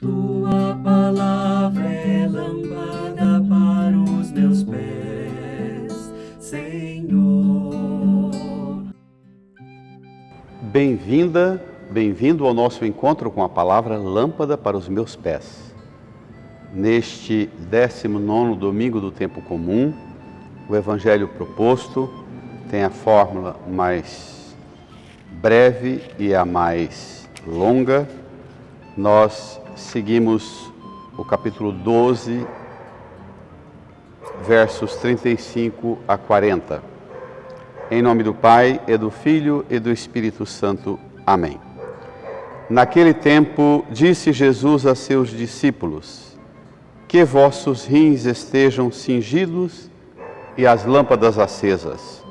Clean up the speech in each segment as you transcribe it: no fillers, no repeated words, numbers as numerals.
Tua palavra é lâmpada para os meus pés, Senhor. Bem-vinda, bem-vindo ao nosso encontro com a palavra Lâmpada para os meus pés. Neste 19º domingo do tempo comum, o evangelho proposto tem a fórmula mais breve e a mais longa. Nós seguimos o capítulo 12, versos 35 a 40. Em nome do Pai, e do Filho, e do Espírito Santo. Amém. Naquele tempo, disse Jesus a seus discípulos: que vossos rins estejam cingidos e as lâmpadas acesas.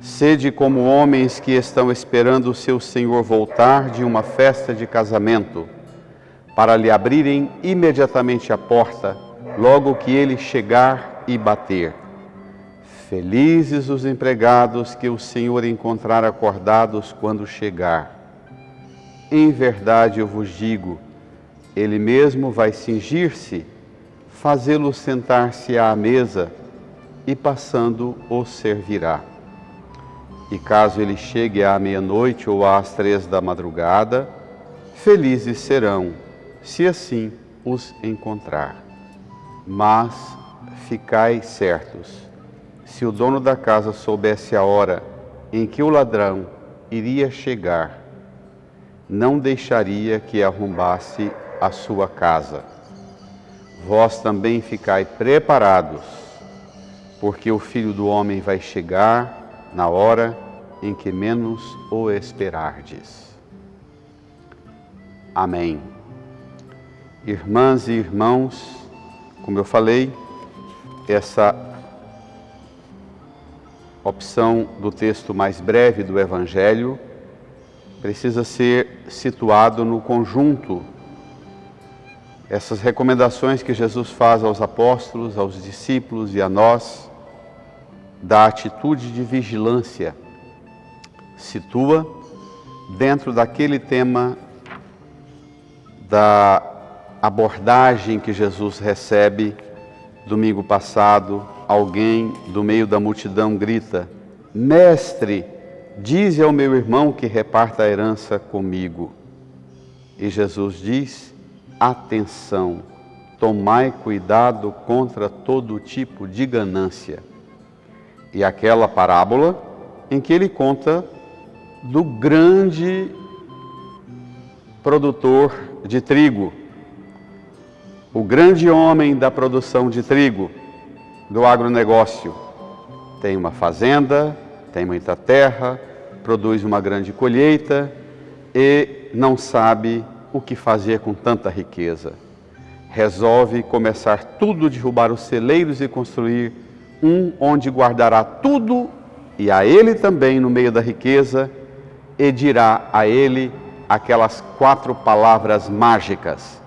Sede como homens que estão esperando o seu Senhor voltar de uma festa de casamento, para lhe abrirem imediatamente a porta, logo que ele chegar e bater. Felizes os empregados que o Senhor encontrar acordados quando chegar. Em verdade eu vos digo, ele mesmo vai cingir-se, fazê-lo sentar-se à mesa e passando os servirá. E caso ele chegue à meia-noite ou às 3 da madrugada, felizes serão, se assim os encontrar. Mas ficai certos, se o dono da casa soubesse a hora em que o ladrão iria chegar, não deixaria que arrombasse a sua casa. Vós também ficai preparados, porque o Filho do Homem vai chegar na hora em que menos o esperardes. Amém. Irmãs e irmãos, como eu falei, essa opção do texto mais breve do Evangelho precisa ser situado no conjunto. Essas recomendações que Jesus faz aos apóstolos, aos discípulos e a nós, da atitude de vigilância, situa dentro daquele tema da abordagem que Jesus recebe. Domingo passado, alguém do meio da multidão grita: Mestre, dize ao meu irmão que reparta a herança comigo. E Jesus diz: atenção, tomai cuidado contra todo tipo de ganância. E aquela parábola em que ele conta do grande produtor de trigo, o grande homem da produção de trigo, do agronegócio. Tem uma fazenda, tem muita terra, produz uma grande colheita e não sabe o que fazer com tanta riqueza. Resolve começar tudo, derrubar os celeiros e construir um onde guardará tudo, e a ele também no meio da riqueza, e dirá a ele aquelas 4 palavras mágicas: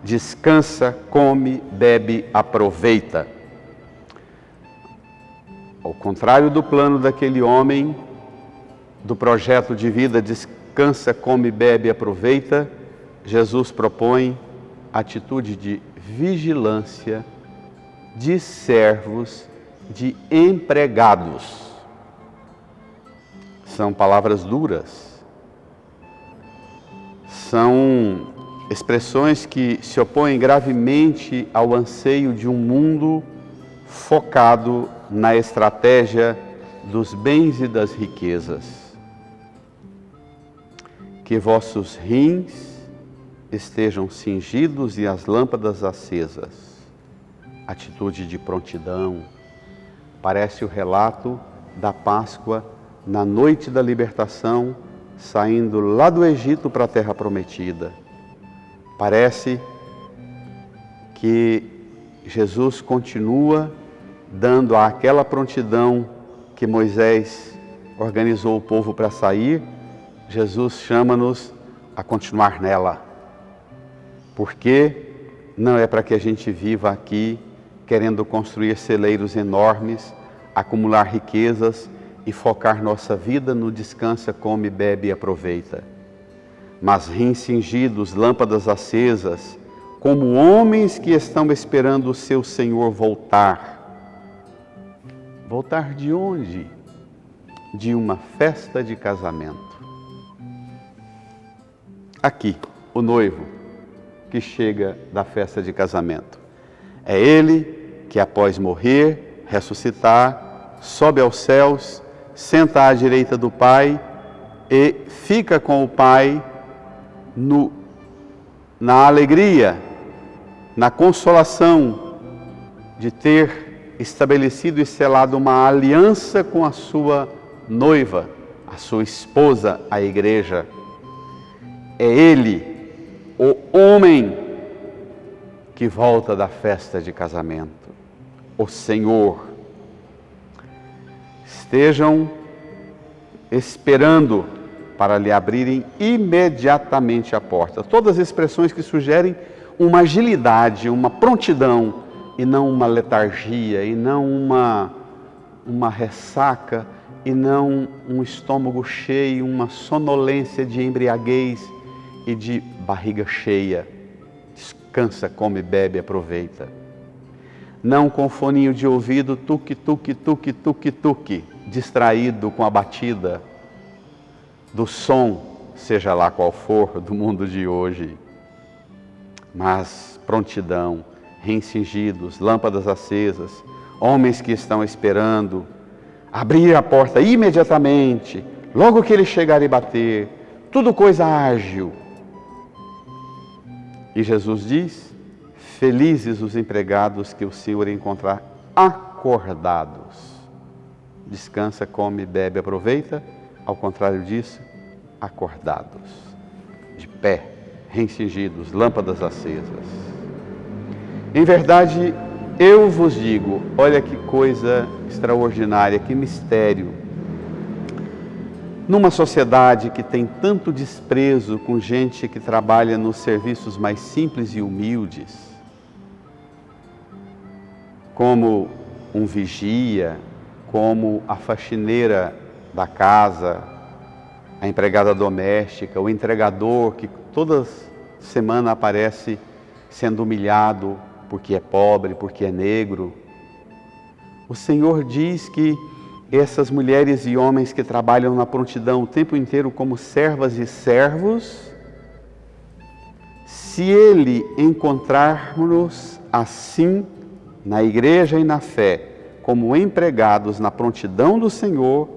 descansa, come, bebe, aproveita. Ao contrário do plano daquele homem, do projeto de vida descansa, come, bebe, aproveita, Jesus propõe atitude de vigilância, de servos, de empregados. São palavras duras, são expressões que se opõem gravemente ao anseio de um mundo focado na estratégia dos bens e das riquezas. Que vossos rins estejam cingidos e as lâmpadas acesas. Atitude de prontidão. Parece o relato da Páscoa na noite da libertação, saindo lá do Egito para a Terra Prometida. Parece que Jesus continua dando àquela prontidão que Moisés organizou o povo para sair. Jesus chama-nos a continuar nela. Porque não é para que a gente viva aqui querendo construir celeiros enormes, acumular riquezas e focar nossa vida no descansa, come, bebe e aproveita. Mas rins cingidos, lâmpadas acesas, como homens que estão esperando o seu Senhor voltar. Voltar de onde? De uma festa de casamento. Aqui, o noivo que chega da festa de casamento. É ele que, após morrer, ressuscitar, sobe aos céus, senta à direita do Pai e fica com o Pai na alegria, na consolação de ter estabelecido e selado uma aliança com a sua noiva, a sua esposa, a igreja. É ele, o homem, que volta da festa de casamento, o Senhor. Estejam esperando para lhe abrirem imediatamente a porta. Todas as expressões que sugerem uma agilidade, uma prontidão, e não uma letargia, e não uma ressaca, e não um estômago cheio, uma sonolência de embriaguez e de barriga cheia. Descansa, come, bebe, aproveita. Não com foninho de ouvido, tuque, tuque, tuque, tuque, tuque, distraído com a batida do som, seja lá qual for, do mundo de hoje. Mas prontidão, reencingidos, lâmpadas acesas, homens que estão esperando abrir a porta imediatamente, logo que ele chegar e bater, tudo coisa ágil. E Jesus diz: felizes os empregados que o Senhor encontrar acordados. Descansa, come, bebe, aproveita. Ao contrário disso, acordados, de pé, reencingidos, lâmpadas acesas. Em verdade, eu vos digo, olha que coisa extraordinária, que mistério. Numa sociedade que tem tanto desprezo com gente que trabalha nos serviços mais simples e humildes, como um vigia, como a faxineira da casa, a empregada doméstica, o entregador que toda semana aparece sendo humilhado porque é pobre, porque é negro. O Senhor diz que essas mulheres e homens que trabalham na prontidão o tempo inteiro como servas e servos, se Ele encontrarmos assim na igreja e na fé, como empregados na prontidão do Senhor,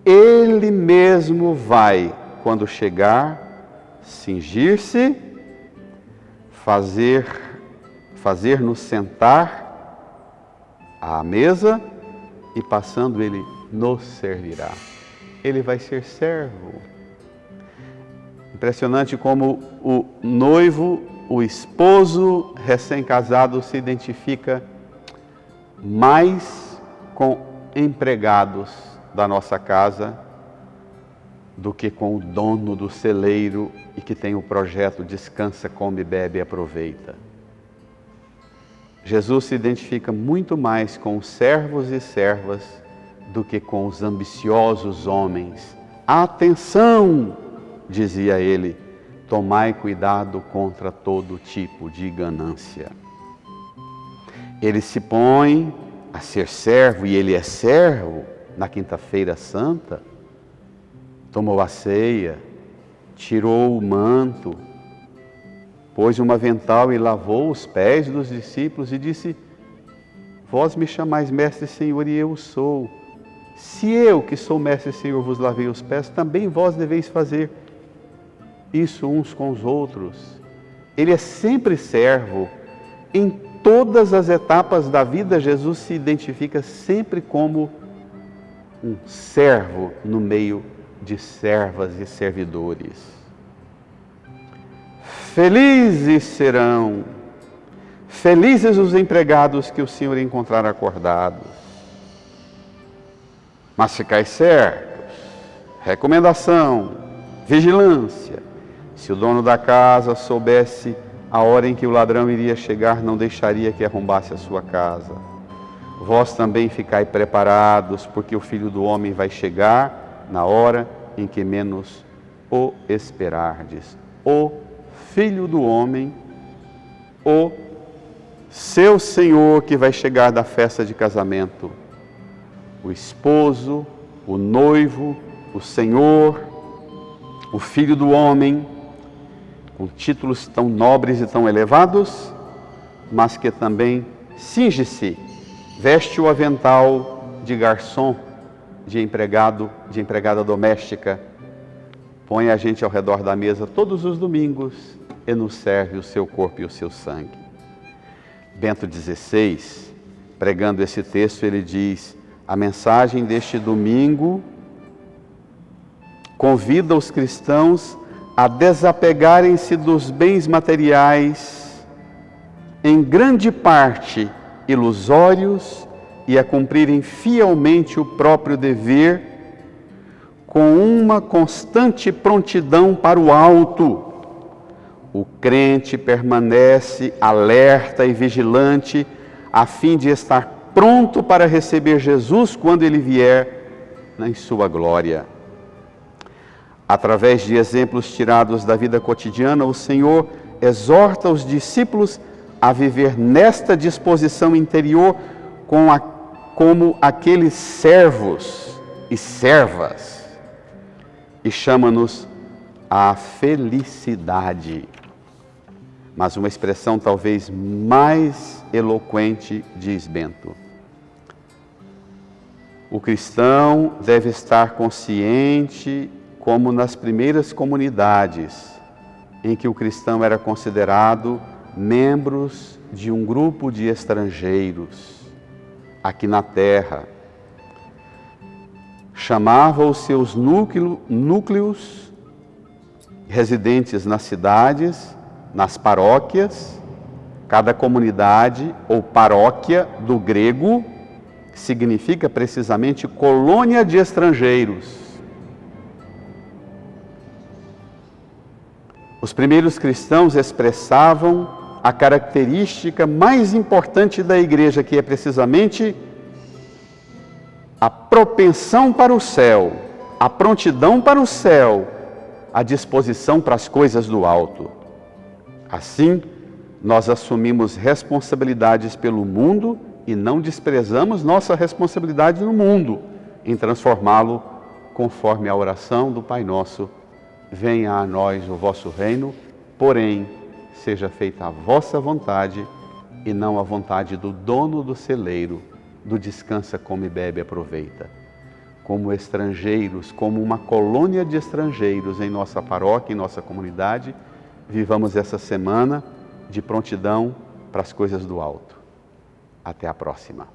Ele mesmo vai, quando chegar, cingir-se, fazer-nos sentar à mesa, e passando Ele nos servirá. Ele vai ser servo. Impressionante como o noivo, o esposo recém-casado se identifica mais com empregados da nossa casa do que com o dono do celeiro e que tem o projeto descansa, come, bebe e aproveita. Jesus se identifica muito mais com os servos e servas do que com os ambiciosos homens. Atenção, dizia ele, tomai cuidado contra todo tipo de ganância. Ele se põe a ser servo, e ele é servo na quinta-feira santa, tomou a ceia, tirou o manto, pôs um avental e lavou os pés dos discípulos e disse: vós me chamais mestre e Senhor, e eu o sou. Se eu, que sou mestre e Senhor, vos lavei os pés, também vós deveis fazer isso uns com os outros. Ele é sempre servo. Em todas as etapas da vida, Jesus se identifica sempre como um servo no meio de servas e servidores. Felizes serão, felizes os empregados que o Senhor encontrar acordados. Mas ficai certos, recomendação, vigilância. Se o dono da casa soubesse a hora em que o ladrão iria chegar, não deixaria que arrombasse a sua casa. Vós também ficai preparados, porque o Filho do Homem vai chegar na hora em que menos o esperardes. O Filho do Homem o seu senhor que vai chegar da festa de casamento. O esposo, o noivo, o Senhor, o Filho do Homem, com títulos tão nobres e tão elevados, mas que também cinge-se, veste o avental de garçom, de empregado, de empregada doméstica, põe a gente ao redor da mesa todos os domingos e nos serve o seu corpo e o seu sangue. Bento XVI, pregando esse texto, ele diz: a mensagem deste domingo convida os cristãos a desapegarem-se dos bens materiais, em grande parte ilusórios, e a cumprirem fielmente o próprio dever, com uma constante prontidão para o alto. O crente permanece alerta e vigilante, a fim de estar pronto para receber Jesus quando Ele vier em sua glória. Através de exemplos tirados da vida cotidiana, o Senhor exorta os discípulos a viver nesta disposição interior como aqueles servos e servas, e chama-nos à felicidade. Mas uma expressão talvez mais eloquente, diz Bento: o cristão deve estar consciente, como nas primeiras comunidades, em que o cristão era considerado membros de um grupo de estrangeiros aqui na terra. Chamava os seus núcleos residentes nas cidades, nas paróquias. Cada comunidade ou paróquia, do grego, significa precisamente colônia de estrangeiros. Os primeiros cristãos expressavam a característica mais importante da igreja, que é precisamente a propensão para o céu, a prontidão para o céu, a disposição para as coisas do alto. Assim, nós assumimos responsabilidades pelo mundo e não desprezamos nossa responsabilidade no mundo, em transformá-lo conforme a oração do Pai Nosso: venha a nós o vosso reino, porém, seja feita a vossa vontade e não a vontade do dono do celeiro, do descansa, come, bebe, aproveita. Como estrangeiros, como uma colônia de estrangeiros em nossa paróquia, em nossa comunidade, vivamos essa semana de prontidão para as coisas do alto. Até a próxima.